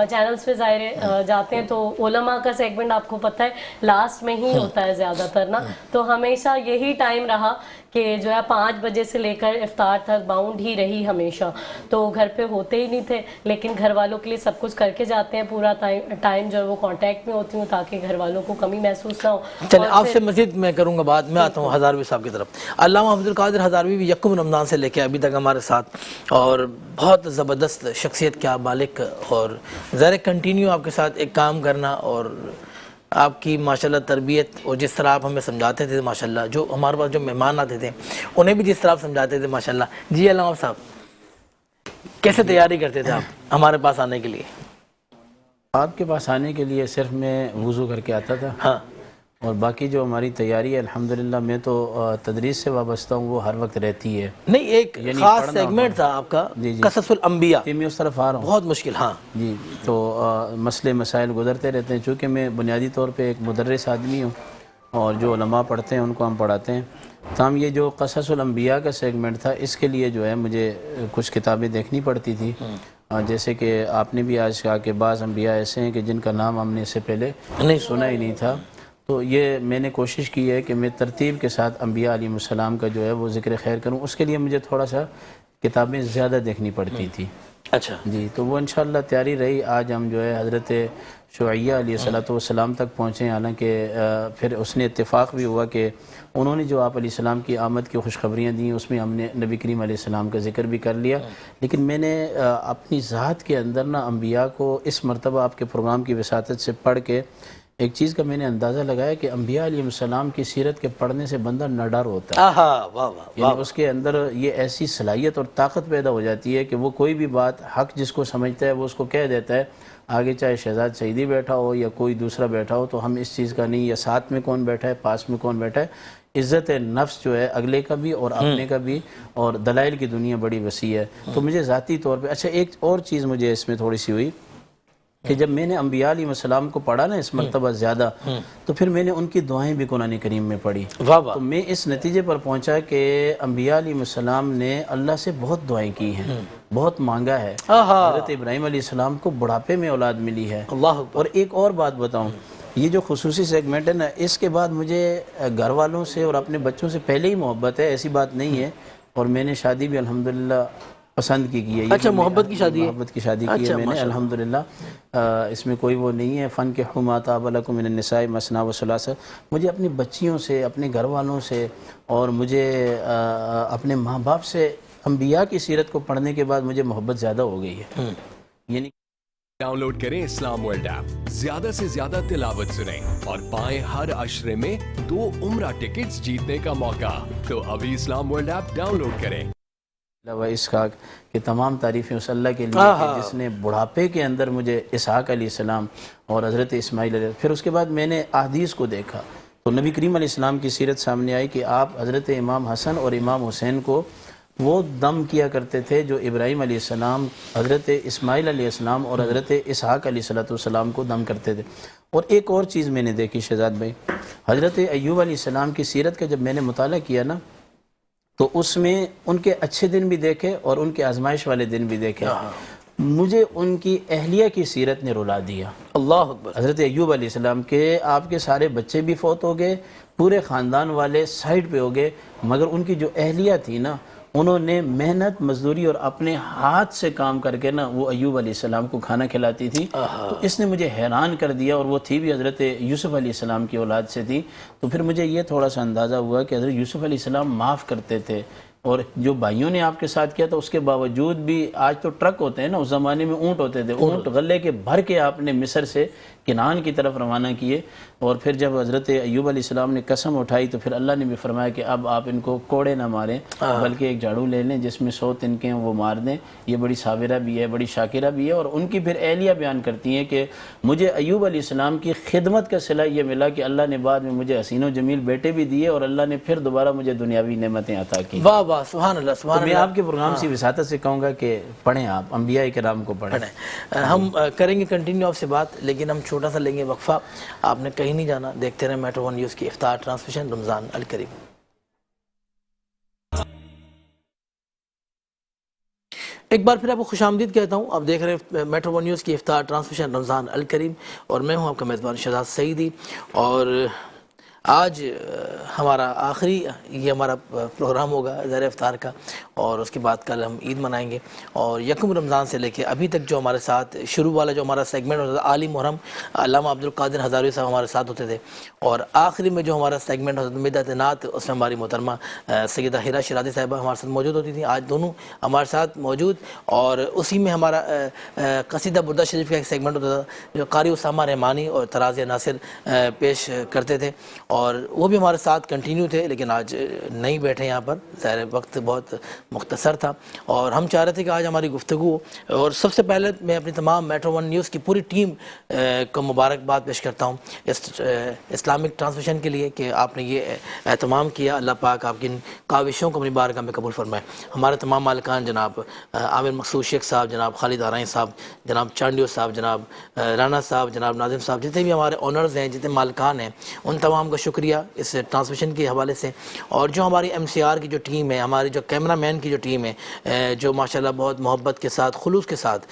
چینلز پہ ظاہر جاتے ہیں تو علماء کا سیگمنٹ آپ کو پتہ ہے لاسٹ میں ہی ہوتا ہے زیادہ تر نا. تو ہمیشہ یہی ٹائم رہا کہ جو ہے 5 بجے سے لے کر افطار تک باؤنڈ ہی رہی ہمیشہ. تو گھر پہ ہوتے ہی نہیں تھے، لیکن گھر والوں کے لیے سب کچھ کر کے جاتے ہیں. پورا ٹائم جو ہے وہ کانٹیکٹ میں ہوتی ہوں تاکہ گھر والوں کو کمی محسوس نہ ہو. چلیں آپ سے مزید میں کروں گا بعد میں. آتا ہوں ہزاروی صاحب کی طرف. علامہ عبد القادر ہزاروی بھی یکم رمضان سے لے کے ابھی تک ہمارے ساتھ، اور بہت زبردست شخصیت کے آپ مالک، اور ظاہر کنٹینیو آپ کے ساتھ ایک کام کرنا، اور آپ کی ماشاءاللہ تربیت، اور جس طرح آپ ہمیں سمجھاتے تھے ماشاءاللہ، جو ہمارے پاس جو مہمان آتے تھے انہیں بھی جس طرح آپ سمجھاتے تھے ماشاءاللہ. جی علامہ صاحب کیسے تیاری کرتے تھے آپ ہمارے پاس آنے کے لیے؟ آپ کے پاس آنے کے لیے صرف میں وضو کر کے آتا تھا، ہاں، اور باقی جو ہماری تیاری ہے الحمدللہ میں تو تدریس سے وابستہ ہوں، وہ ہر وقت رہتی ہے. نہیں ایک خاص سیگمنٹ تھا آپ کا قصص الانبیاء، میں اس طرف آ رہا ہوں. بہت مشکل. ہاں جی، تو مسئلے مسائل گزرتے رہتے ہیں. چونکہ میں بنیادی طور پہ ایک مدرس آدمی ہوں اور جو علماء پڑھتے ہیں ان کو ہم پڑھاتے ہیں. تاہم یہ جو قصص الانبیاء کا سیگمنٹ تھا اس کے لیے جو ہے مجھے کچھ کتابیں دیکھنی پڑتی تھی. جیسے کہ آپ نے بھی آج کہا کہ بعض انبیاء ایسے ہیں کہ جن کا نام ہم نے اس سے پہلے سنا ہی نہیں تھا. تو یہ میں نے کوشش کی ہے کہ میں ترتیب کے ساتھ انبیاء علیہ السلام کا جو ہے وہ ذکر خیر کروں. اس کے لیے مجھے تھوڑا سا کتابیں زیادہ دیکھنی پڑتی تھی. اچھا جی، تو وہ انشاءاللہ تیاری رہی. آج ہم جو ہے حضرت شعیہ علیہ السلام تک پہنچے. حالانکہ پھر اس نے اتفاق بھی ہوا کہ انہوں نے جو آپ علیہ السلام کی آمد کی خوشخبریاں دیں اس میں ہم نے نبی کریم علیہ السلام کا ذکر بھی کر لیا. لیکن میں نے اپنی ذات کے اندر نا انبیاء کو اس مرتبہ آپ کے پروگرام کی وساطت سے پڑھ کے ایک چیز کا میں نے اندازہ لگایا کہ انبیاء علیہ السلام کی سیرت کے پڑھنے سے بندہ نہ ڈر ہوتا ہے. یعنی اس کے اندر یہ ایسی صلاحیت اور طاقت پیدا ہو جاتی ہے کہ وہ کوئی بھی بات حق جس کو سمجھتا ہے وہ اس کو کہہ دیتا ہے. آگے چاہے شہزاد سعیدی بیٹھا ہو یا کوئی دوسرا بیٹھا ہو تو ہم اس چیز کا نہیں، یا ساتھ میں کون بیٹھا ہے، پاس میں کون بیٹھا ہے. عزت نفس جو ہے اگلے کا بھی اور اپنے کا بھی، اور دلائل کی دنیا بڑی وسیع ہے. تو مجھے ذاتی طور پہ اچھا ایک اور چیز مجھے اس میں تھوڑی سی ہوئی کہ جب میں نے انبیاء علیہ السلام کو پڑھا نا اس مرتبہ زیادہ، تو پھر میں نے ان کی دعائیں بھی قرآن کریم میں پڑھی. واہ واہ. تو میں اس نتیجے پر پہنچا کہ انبیاء علیہ السلام نے اللہ سے بہت دعائیں کی ہیں، بہت مانگا ہے. حضرت ابراہیم علیہ السلام کو بڑھاپے میں اولاد ملی ہے. اللہ. اور ایک اور بات بتاؤں، یہ جو خصوصی سیگمنٹ ہے نا، اس کے بعد مجھے گھر والوں سے اور اپنے بچوں سے پہلے ہی محبت ہے، ایسی بات نہیں ہے. اور میں نے شادی بھی الحمدللہ پسند کی ہے. اچھا، محبت کی شادی ہے؟ محبت کی شادی کی ہے میں نے الحمدللہ. اس میں کوئی وہ نہیں ہے. فن کے ما طاب لکم من النساء مثنی و ثلاث. مجھے اپنی بچیوں سے، اپنے گھر والوں سے، اور مجھے اپنے ماں باپ سے انبیاء کی سیرت کو پڑھنے کے بعد مجھے محبت زیادہ ہو گئی ہے. یعنی ڈاؤن لوڈ کریں اسلام ورلڈ ایپ، زیادہ سے زیادہ تلاوت سنیں اور پائیں ہر عشرے میں 2 عمرہ ٹکٹس جیتنے کا موقع. تو ابھی اسلام ورلڈ ایپ ڈاؤن لوڈ کریں. اسحاق کہ تمام تعریفیں اس اللہ کے لیے کہ جس نے بڑھاپے کے اندر مجھے اسحاق علیہ السلام اور حضرت اسماعیل علیہ. پھر اس کے بعد میں نے احادیث کو دیکھا تو نبی کریم علیہ السلام کی سیرت سامنے آئی کہ آپ حضرت امام حسن اور امام حسین کو وہ دم کیا کرتے تھے جو ابراہیم علیہ السلام، حضرت اسماعیل علیہ السلام اور حضرت اسحاق علیہ السلام کو دم کرتے تھے. اور ایک اور چیز میں نے دیکھی شہزاد بھائی، حضرت ایوب علیہ السلام کی سیرت کا جب میں نے مطالعہ کیا نا، تو اس میں ان کے اچھے دن بھی دیکھے اور ان کے آزمائش والے دن بھی دیکھے. مجھے ان کی اہلیہ کی سیرت نے رلا دیا. اللہ اکبر. حضرت ایوب علیہ السلام کے آپ کے سارے بچے بھی فوت ہو گئے، پورے خاندان والے سائڈ پہ ہو گئے، مگر ان کی جو اہلیہ تھی نا، انہوں نے محنت مزدوری اور اپنے ہاتھ سے کام کر کے نا وہ ایوب علیہ السلام کو کھانا کھلاتی تھی. تو اس نے مجھے حیران کر دیا. اور وہ تھی بھی حضرت یوسف علیہ السلام کی اولاد سے تھی. تو پھر مجھے یہ تھوڑا سا اندازہ ہوا کہ حضرت یوسف علیہ السلام معاف کرتے تھے، اور جو بھائیوں نے آپ کے ساتھ کیا تھا اس کے باوجود بھی، آج تو ٹرک ہوتے ہیں نا، اس زمانے میں اونٹ ہوتے تھے، اونٹ غلے کے بھر کے آپ نے مصر سے کنعان کی طرف روانہ کیے. اور پھر جب حضرت ایوب علیہ السلام نے قسم اٹھائی تو پھر اللہ نے بھی فرمایا کہ اب آپ ان کو کوڑے نہ ماریں بلکہ ایک جھاڑو لے لیں جس میں 100 تنکے ہیں وہ مار دیں. یہ بڑی صابرہ بھی ہے، بڑی شاکرہ بھی ہے. اور ان کی پھر اہلیہ بیان کرتی ہیں کہ مجھے ایوب علیہ السلام کی خدمت کا صلہ یہ ملا کہ اللہ نے بعد میں مجھے حسین و جمیل بیٹے بھی دیے اور اللہ نے پھر دوبارہ مجھے دنیاوی نعمتیں عطا کی. واہ واہ، سبحان اللہ سبحان اللہ. میں آپ کے پروگرام سے وساطت سے کہوں گا کہ پڑھیں، آپ انبیاء کرام کو پڑھیں. ہم کریں گے کنٹینیو آپ سے بات، لیکن ہم چھوٹا سا لیں گے وقفہ. آپ نے کہیں نہیں جانا، دیکھتے رہیں میٹرو ون نیوز کی افطار ٹرانسمیشن رمضان الکریم. ایک بار پھر آپ کو خوش آمدید کہتا ہوں. آپ دیکھ رہے ہیں میٹرو ون نیوز کی افطار ٹرانسمیشن رمضان الکریم، اور میں ہوں آپ کا میزبان شہزاد سعیدی. اور آج ہمارا آخری یہ ہمارا پروگرام ہوگا زہر افطار کا، اور اس کے بعد کل ہم عید منائیں گے. اور یکم رمضان سے لے کے ابھی تک جو ہمارے ساتھ شروع والا جو ہمارا سیگمنٹ ہوتا تھا، عالی محرم علامہ عبدالقادر ہزاروی صاحب ہمارے ساتھ ہوتے تھے، اور آخری میں جو ہمارا سیگمنٹ ہوتا تھا مدحت نعت، اس میں ہماری محترمہ سیدہ ہیرا شیرازی صاحبہ ہمارے ساتھ موجود ہوتی تھیں. آج دونوں ہمارے ساتھ موجود، اور اسی میں ہمارا قصیدہ بردہ شریف کا ایک سیگمنٹ ہوتا تھا جو قاری اسامہ رحمانی اور تراز ناصر پیش کرتے تھے، اور وہ بھی ہمارے ساتھ کنٹینیو تھے. لیکن آج نہیں بیٹھے یہاں پر، ظاہر وقت بہت مختصر تھا، اور ہم چاہ رہے تھے کہ آج ہماری گفتگو. اور سب سے پہلے میں اپنی تمام میٹرو ون نیوز کی پوری ٹیم کو مبارکباد پیش کرتا ہوں اسلامک ٹرانسمیشن کے لیے کہ آپ نے یہ اہتمام کیا. اللہ پاک آپ کی ان کاوشوں کو اپنی بارگاہ میں قبول فرمائے. ہمارے تمام مالکان جناب عامر مقصود شیخ صاحب، جناب خالد آرائیں صاحب، جناب چانڈیو صاحب، جناب رانا صاحب، جناب ناظم صاحب، جتنے بھی ہمارے آنرز ہیں، جتنے مالکان ہیں، ان تمام کا شکریہ اس ٹرانسمیشن کے حوالے سے. اور جو ہماری ایم سی آر کی جو ٹیم ہے، ہماری جو کیمرہ مین کی جو ٹیم ہے، جو ماشاءاللہ بہت محبت کے ساتھ، خلوص کے ساتھ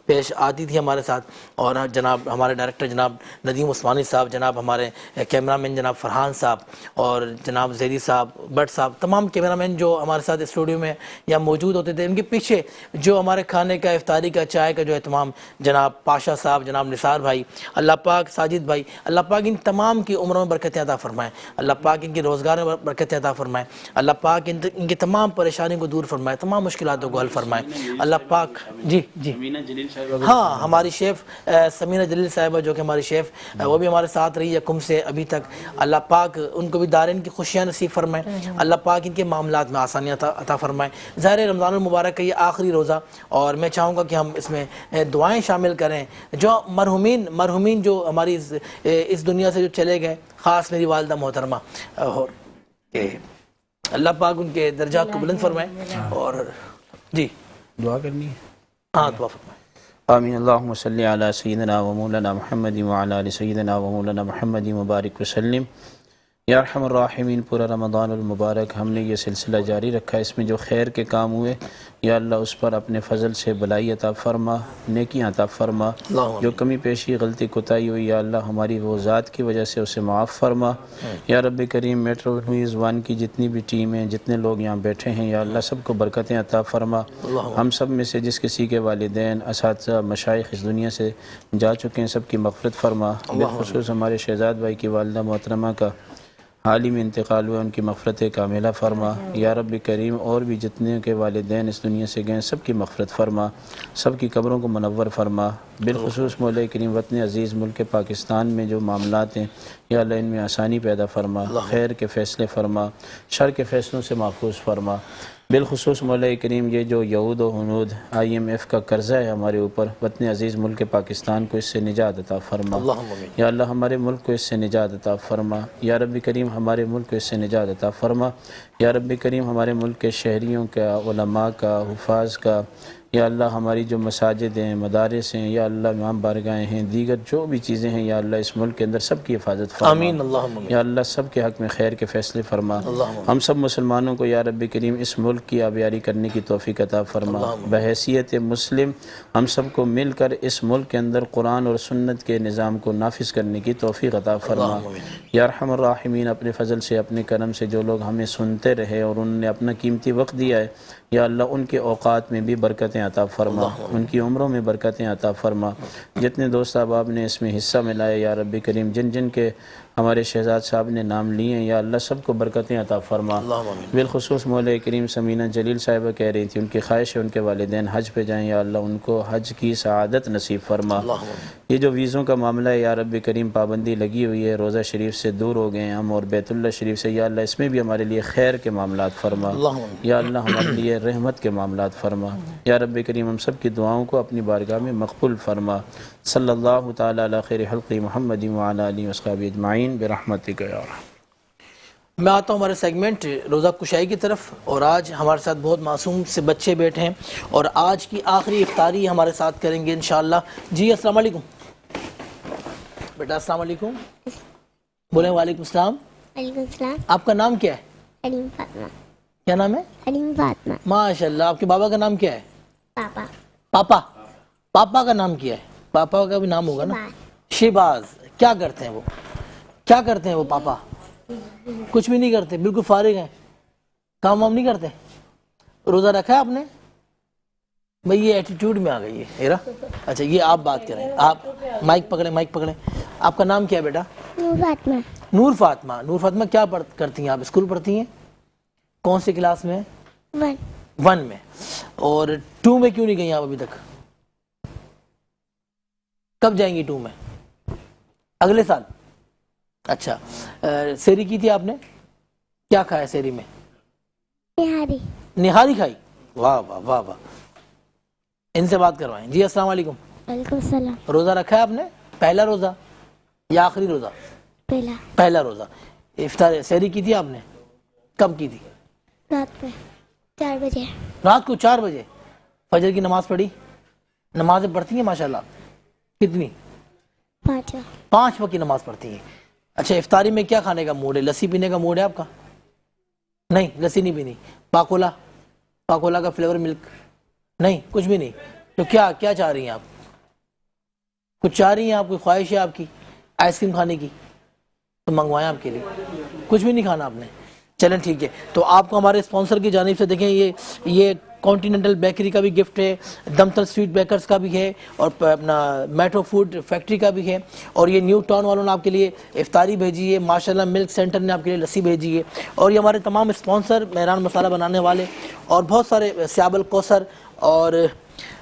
پیش آتی تھی ہمارے ساتھ. اور جناب ہمارے ڈائریکٹر جناب ندیم عثمانی صاحب، جناب ہمارے کیمرہ مین جناب فرحان صاحب، اور جناب زیدی صاحب، بٹ صاحب، تمام کیمرہ مین جو ہمارے ساتھ اسٹوڈیو میں یا موجود ہوتے تھے. ان کے پیچھے جو ہمارے کھانے کا، افطاری کا، چائے کا جو اہتمام، جناب پاشا صاحب، جناب نثار بھائی، اللہ پاک ساجد بھائی، اللہ پاک ان تمام کی عمروں میں برکتیں عطا فرمائیں. اللہ پاک ان کی روزگار میں برکتیں عطا فرمائیں. اللہ پاک ان کی تمام پریشانیوں کو دور فرمائے، تمام مشکلاتوں کو حل فرمائے. اللہ پاک جی ہاں، ہماری شیف سمینہ جلیل صاحبہ جو کہ ہماری شیف، وہ بھی ہمارے ساتھ رہی ہے کم سے ابھی تک. اللہ پاک ان کو بھی دارین کی خوشیاں نصیب فرمائے. اللہ پاک ان کے معاملات میں آسانیاں عطا فرمائے. ظاہر رمضان المبارک کا یہ آخری روزہ، اور میں چاہوں گا کہ ہم اس میں دعائیں شامل کریں. جو مرحومین جو ہماری اس دنیا سے جو چلے گئے، خاص میری والدہ محترمہ، اور اللہ پاک ان کے درجات کو بلند فرمائے. اور جی دعا کرنی ہے. ہاں، دعا فرمائے. آمین۔ اللہم صلی علی سیدنا و مولانا محمد وعلی آل سیدنا و مولانا محمد مبارک وسلم۔ یا ارحم الراحمین، پورا رمضان المبارک ہم نے یہ سلسلہ جاری رکھا، اس میں جو خیر کے کام ہوئے یا اللہ اس پر اپنے فضل سے بلائی عطا فرما، نیکیاں عطا فرما۔ جو کمی پیشی غلطی کوتاہی ہوئی یا اللہ ہماری وہ ذات کی وجہ سے اسے معاف فرما۔ یا رب کریم میٹرو نیوز ون کی جتنی بھی ٹیم ہیں، جتنے لوگ یہاں بیٹھے ہیں یا اللہ سب کو برکتیں عطا فرما۔ ہم سب میں سے جس کسی کے والدین اساتذہ مشائخ اس دنیا سے جا چکے ہیں سب کی مغفرت فرما، بالخصوص ہمارے شہزاد بھائی کی والدہ محترمہ کا حال ہی میں انتقال ہوا، ان کی مغفرت کاملہ فرما۔ یا رب کریم اور بھی جتنے کے والدین اس دنیا سے گئے سب کی مغفرت فرما، سب کی قبروں کو منور فرما۔ بالخصوص مولا کریم وطن عزیز ملک پاکستان میں جو معاملات ہیں یا اللہ ان میں آسانی پیدا فرما، خیر کے فیصلے فرما، شر کے فیصلوں سے محفوظ فرما۔ بالخصوص مولا کریم یہ جو یہود و ہنود IMF کا قرضہ ہے ہمارے اوپر، وطن عزیز ملک پاکستان کو اس سے نجات عطا فرما۔ یا اللہ ہمارے ملک کو اس سے نجات عطا فرما۔ یا رب کریم ہمارے ملک کو اس سے نجات عطا فرما۔ یا رب کریم ہمارے ملک کے شہریوں کا، علماء کا، حفاظ کا، یا اللہ ہماری جو مساجد ہیں، مدارس ہیں، یا اللہ امام بارگاہیں ہیں، دیگر جو بھی چیزیں ہیں یا اللہ اس ملک کے اندر سب کی حفاظت فرما۔ آمین اللہم آمین۔ یا اللہ سب کے حق میں خیر کے فیصلے فرما۔ ہم سب مسلمانوں کو یا رب کریم اس ملک کی آبیاری کرنے کی توفیق عطا فرما۔ بحیثیت مسلم ہم سب کو مل کر اس ملک کے اندر قرآن اور سنت کے نظام کو نافذ کرنے کی توفیق عطا فرما۔ یا ارحم الراحمین اپنے فضل سے، اپنے کرم سے جو لوگ ہمیں سنتے رہے اور انہوں نے اپنا قیمتی وقت دیا ہے یا اللہ ان کے اوقات میں بھی برکتیں عطا فرما، ان کی عمروں میں برکتیں عطا فرما۔ جتنے دوست احباب نے اس میں حصہ ملائے یا رب کریم جن جن کے ہمارے شہزاد صاحب نے نام لیے ہیں یا اللہ سب کو برکتیں عطا فرما۔ بالخصوص مولا کریم سمینہ جلیل صاحبہ کہہ رہی تھی ان کی خواہش ہے ان کے والدین حج پہ جائیں یا اللہ ان کو حج کی سعادت نصیب فرما۔ یہ جو ویزوں کا معاملہ ہے یا رب کریم پابندی لگی ہوئی ہے، روزہ شریف سے دور ہو گئے ہیں ہم اور بیت اللہ شریف سے، یا اللہ اس میں بھی ہمارے لیے خیر کے معاملات فرما، یا اللہ ہمارے لیے رحمت کے معاملات فرما۔ یا رب کریم ہم سب کی دعاؤں کو اپنی بارگاہ میں مقبول فرما۔ صلی اللہ تعالی علی خیر خلق محمد وعلی آلہ وصحبہ اجمعین برحمتک یا ارحم۔ میں آتا ہوں ہمارے سیگمنٹ روزہ کشائی کی طرف، اور آج ہمارے ساتھ بہت معصوم سے بچے بیٹھے ہیں اور آج کی آخری افطاری ہمارے ساتھ کریں گے انشاءاللہ۔ جی السلام علیکم بیٹا، السلام علیکم بولیں۔ وعلیکم السلام۔ وعلیکم السلام۔ آپ کا نام کیا ہے؟ علیم فاطمہ۔ کیا نام ہے؟ علیم فاطمہ۔ ماشاءاللہ۔ آپ کے بابا کا نام کیا ہے؟ پاپا۔ پاپا۔ پاپا کا نام کیا ہے؟ پاپا کا بھی نام ہوگا نا؟ شہباز۔ کیا کرتے ہیں وہ؟ کیا کرتے ہیں وہ پاپا؟ کچھ بھی نہیں کرتے، بالکل فارغ ہیں، کام وام نہیں کرتے۔ روزہ رکھا ہے آپ نے؟ بھئی یہ ایٹیٹیوڈ میں آ گئی ہے ہیرا۔ اچھا یہ آپ بات کریں، آپ مائک پکڑیں، مائک پکڑیں۔ آپ کا نام کیا ہے بیٹا؟ نور فاطمہ۔ نور فاطمہ۔ نور فاطمہ کیا کرتی ہیں آپ؟ اسکول پڑھتی ہیں؟ کون سی کلاس میں؟ 1 میں۔ اور 2 میں کیوں نہیں گئی آپ ابھی تک؟ کب جائیں گی 2 میں؟ اگلے سال؟ اچھا سیری کی تھی آپ نے؟ کیا کھایا سیری میں؟ نہاری۔ نہاری کھائی؟ واہ واہ واہ واہ۔ ان سے بات کروائیں۔ جی السلام علیکم۔ وعلیکم السلام۔ روزہ رکھا ہے آپ نے؟ پہلا روزہ یا آخری روزہ؟ پہلا۔ پہلا روزہ۔ افطار سیری کی تھی آپ نے؟ کب کی تھی؟ رات میں 4 بجے۔ رات کو 4 بجے۔ فجر کی نماز پڑھی؟ نمازیں پڑھتی ہیں ماشاءاللہ؟ کتنی؟ 5۔ 5 وقت کی نماز پڑھتی ہیں۔ اچھا افطاری میں کیا کھانے کا موڈ ہے؟ لسی پینے کا موڈ ہے آپ کا؟ نہیں لسی نہیں پینی۔ پاکولا؟ پاکولا کا فلیور ملک؟ نہیں کچھ بھی نہیں۔ تو کیا چاہ رہی ہیں آپ؟ کچھ چاہ رہی ہیں آپ؟ کوئی خواہش ہے آپ کی آئس کریم کھانے کی؟ تو منگوائیں آپ کے لیے۔ کچھ بھی نہیں کھانا آپ نے؟ چلیں ٹھیک ہے۔ تو آپ کو ہمارے اسپانسر کی جانب سے دیکھیں یہ کانٹیننٹل بیکری کا بھی گفٹ ہے، دمتر سویٹ بیکرز کا بھی ہے، اور اپنا میٹرو فوڈ فیکٹری کا بھی ہے، اور یہ نیو ٹاؤن والوں نے آپ کے لیے افطاری بھیجی ہے، ماشاءاللہ ملک سینٹر نے آپ کے لیے لسی بھیجی ہے، اور یہ ہمارے تمام اسپانسر مہران مسالہ بنانے والے اور بہت سارے سیاب الکوثر اور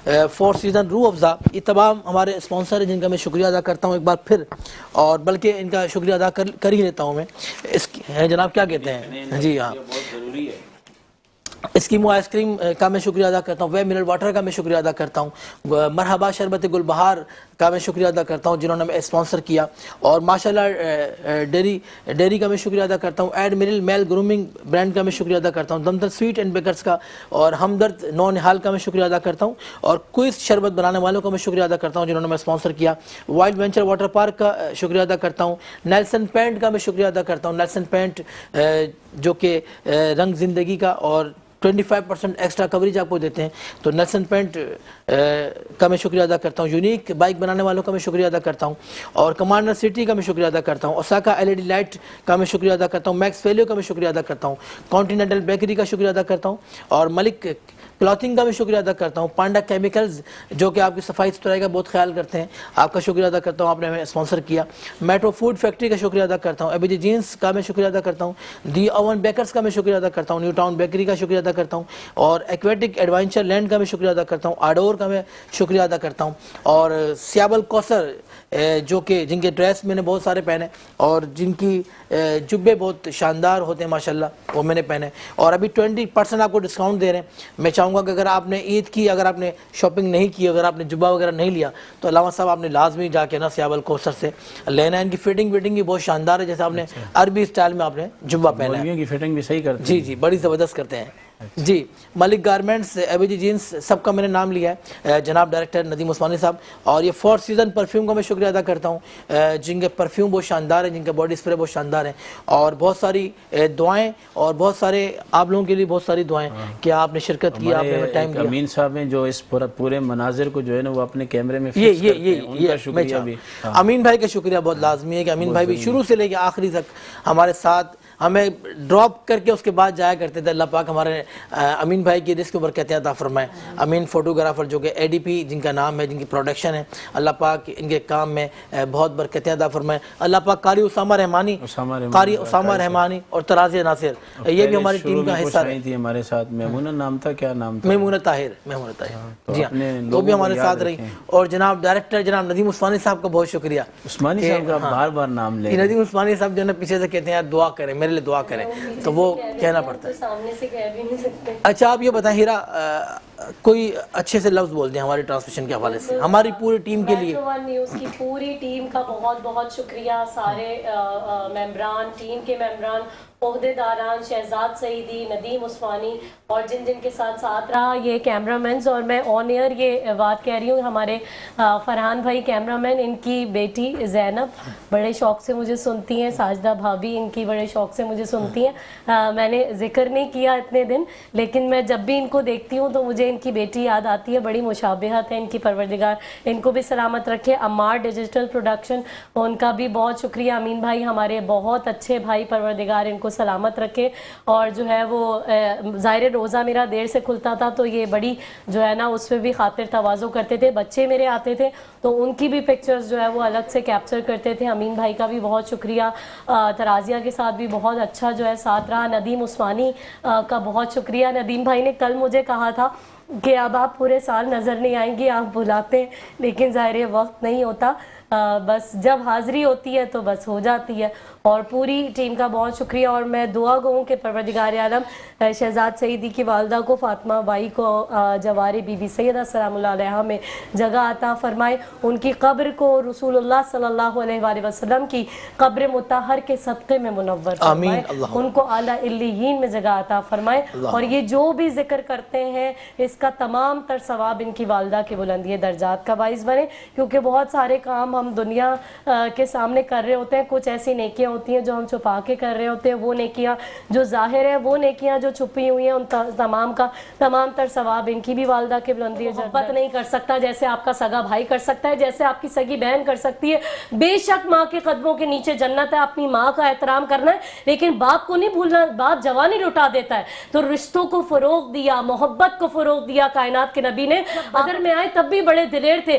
4 سیزن روح افزا، یہ تمام ہمارے اسپانسر ہیں جن کا میں شکریہ ادا کرتا ہوں ایک بار پھر، اور بلکہ ان کا شکریہ ادا کر ہی لیتا ہوں میں۔ جناب کیا کہتے ہیں؟ جی ہاں اسکیمو آئس کریم کا میں شکریہ ادا کرتا ہوں، وے منرل واٹر کا میں شکریہ ادا کرتا ہوں، مرحبا شربت گل بہار کا میں شکریہ ادا کرتا ہوں جنہوں نے میں اسپانسر کیا، اور ماشاءاللہ ڈیری کا میں شکریہ ادا کرتا ہوں، ایڈ مرل میل گرومنگ برانڈ کا میں شکریہ ادا کرتا ہوں، دمدر سویٹ اینڈ بیکرز کا اور ہمدرد نو نہال کا میں شکریہ ادا کرتا ہوں، اور کوئس شربت بنانے والوں کا میں شکریہ ادا کرتا ہوں جنہوں نے میں اسپانسر کیا، وائلڈ وینچر واٹر پارک کا شکریہ ادا کرتا ہوں، نیلسن پینٹ کا میں شکریہ ادا کرتا ہوں، نیلسن پینٹ جو کہ رنگ زندگی کا اور 25% ایکسٹرا کوریج آپ کو دیتے ہیں، تو نیلسن پینٹ کا میں شکریہ ادا کرتا ہوں، یونیک بائک بنانے والوں کا میں شکریہ ادا کرتا ہوں، اور کمانڈر سٹی کا میں شکریہ ادا کرتا ہوں، Osaka L E D light کا میں شکریہ ادا کرتا ہوں، میکس ویلیو کا میں شکریہ ادا کرتا ہوں، کانٹیننٹل بیکری کا شکریہ ادا کرتا ہوں، اور ملک کلاتھنگ کا میں شکریہ ادا کرتا ہوں، پانڈا کیمیکلز جو کہ آپ کی صفائی ستھرائی کا بہت خیال کرتے ہیں، آپ کا شکریہ ادا کرتا ہوں، آپ نے ہمیں اسپانسر کیا، میٹرو فوڈ فیکٹری کا شکریہ ادا کرتا ہوں، ایبی جی جینس کا میں شکریہ ادا کرتا ہوں، دی اوون بیکرز کا میں شکریہ ادا کرتا ہوں، نیو ٹاؤن بیکری کا شکریہ ادا کرتا ہوں، اور ایکویٹک ایڈوینچر لینڈ کا میں شکریہ ادا کرتا ہوں، آڈور کا میں شکریہ ادا کرتا ہوں، اور سیابل کوثر جو کہ جن کے ڈریس میں نے بہت سارے پہنے اور جن کی جبے بہت شاندار ہوتے ہیں ماشاءاللہ، وہ میں نے پہنے، اور ابھی 20% آپ کو ڈسکاؤنٹ دے رہے ہیں۔ میں چاہوں گا کہ اگر آپ نے عید کی اگر آپ نے شاپنگ نہیں کی، اگر آپ نے جبہ وغیرہ نہیں لیا تو علامہ صاحب آپ نے لازمی جا کے نا سیابل کوثر سے لینا ہے، ان کی فٹنگ بھی بہت شاندار ہے، جیسے آپ نے عربی اسٹائل میں آپ نے جبہ پہنا ہے، مولویوں کی فٹنگ بھی صحیح کرتے ہیں، جی بڑی زبردست کرتے ہیں جی۔ ملک گارمنٹس، ایبی جی جینس، سب کا میں نے نام لیا ہے، جناب ڈائریکٹر ندیم عثمانی صاحب، اور یہ 4 سیزن پرفیوم کا میں شکریہ ادا کرتا ہوں، جن کے پرفیوم بہت شاندار ہیں، جن کے باڈی اسپرے بہت شاندار ہیں، اور بہت ساری دعائیں اور بہت سارے آپ لوگوں کے لیے بہت ساری دعائیں کہ آپ نے شرکت کی، آپ نے ٹائم دیا۔ امین صاحب ہیں جو اس پورے مناظر کو جو ہے نا وہ اپنے کیمرے میں فکس کرتے ہیں، ان کا شکریہ بھی۔ امین بھائی کا شکریہ بہت لازمی ہے کہ امین بھائی بھی شروع سے لے کے آخری تک ہمارے ساتھ ہمیں ڈراپ کر کے اس کے بعد جایا کرتے تھے۔ اللہ پاک ہمارے امین بھائی کی رزق کو برکتیں عطا فرمائے۔ امین فوٹوگرافر جو کہ اے ڈی پی جن کا نام ہے، جن کی پروڈکشن ہے، اللہ پاک ان کے کام میں بہت برکتیں عطا فرمائے۔ اللہ پاک قاری اسامہ رحمانی اور ترازی ناصر، یہ بھی ہماری ٹیم کا حصہ رہی تھی ہمارے ساتھ۔ میمونہ نام تھا، کیا نام تھا؟ میمونہ طاہر جی ہاں، تو بھی ہمارے ساتھ رہی۔ اور جناب ڈائریکٹر جناب ندیم عثمانی صاحب کا بہت شکریہ۔ عثمانی صاحب کا بار بار نام لیں، ندیم عثمانی صاحب جو ہے پیچھے سے کہتے ہیں یار دعا کریں میرے لیے، دعا کریں، تو وہ کہنا پڑتا ہے۔ سامنے سے کہہ بھی نہیں سکتے۔ اچھا آپ یہ بتائیں ہیرا، کوئی اچھے سے لفظ بول دیں ہماری ٹرانسمیشن کے حوالے سے ہماری پوری ٹیم کے لیے۔ میٹرو ون نیوز کی پوری ٹیم کا بہت بہت شکریہ، سارے ممبران، ٹیم کے ممبران، عہدیداران، شہزاد سعیدی، ندیم عثمانی اور جن جن کے ساتھ رہا، یہ کیمرہ مینز، اور میں آن ایئر یہ بات کہہ رہی ہوں، ہمارے فرحان بھائی کیمرہ مین، ان کی بیٹی زینب بڑے شوق سے مجھے سنتی ہیں، ساجدہ بھابھی ان کی بڑے شوق سے مجھے سنتی ہیں۔ میں نے ذکر نہیں کیا اتنے دن، لیکن میں جب بھی ان کو دیکھتی ہوں تو مجھے ان کی بیٹی یاد آتی ہے، بڑی مشابہت ہے ان کی، پروردگار ان کو بھی سلامت رکھے۔ عمار ڈیجیٹل پروڈکشن، ان کا بھی بہت شکریہ۔ امین بھائی ہمارے بہت اچھے بھائی، پروردگار ان کو سلامت رکھے۔ اور جو ہے وہ ظاہر روزہ میرا دیر سے کھلتا تھا تو یہ بڑی جو ہے نا اس پہ بھی خاطر تواضع کرتے تھے، بچے میرے آتے تھے تو ان کی بھی پکچرز جو ہے وہ الگ سے کیپچر کرتے تھے۔ امین بھائی کا بھی بہت شکریہ، ترازیہ کے ساتھ بھی بہت اچھا جو ہے ساتھ رہا۔ ندیم عثمانی کا بہت شکریہ۔ ندیم بھائی نے کل مجھے کہا تھا کہ اب آپ پورے سال نظر نہیں آئیں گی، آپ بلاتے ہیں، لیکن ظاہر وقت نہیں ہوتا، بس جب حاضری ہوتی ہے تو بس ہو جاتی ہے۔ اور پوری ٹیم کا بہت شکریہ، اور میں دعا گو ہوں کہ پروردگار عالم شہزاد سعیدی کی والدہ کو، فاطمہ بائی کو، جواری بی بی سیدہ سلام اللہ علیہا میں جگہ عطا فرمائے، ان کی قبر کو رسول اللہ صلی اللہ علیہ وآلہ وسلم کی قبر مطہر کے صدقے میں منور فرمائے، ان کو اعلیٰ علیین میں جگہ عطا فرمائے، اور یہ جو بھی ذکر کرتے ہیں اس کا تمام تر ثواب ان کی والدہ کے بلندی درجات کا باعث بنے، کیونکہ بہت سارے کام ہم دنیا کے سامنے کر رہے ہوتے ہیں، کچھ ایسی نیکیاں ہوتی ہیں جو ہم چھپا کے کر رہے ہوتے ہیں، وہ نیکیاں جو ظاہر ہے، وہ نیکیاں جو چھپی ہوئی ہیں، ان تمام کا تمام تر ثواب ان کی بھی والدہ کے بلندی محبت نہیں کر سکتا جیسے آپ کا سگا بھائی کر سکتا ہے، جیسے آپ کی سگی بہن کر سکتی ہے۔ بے شک ماں کے قدموں کے نیچے جنت ہے، اپنی ماں کا احترام کرنا ہے، لیکن باپ کو نہیں بھولنا، باپ جوانی لٹا دیتا ہے۔ تو رشتوں کو فروغ دیا، محبت کو فروغ دیا کائنات کے نبی نے۔ بدر میں آئے تب بھی بڑے دلیر تھے،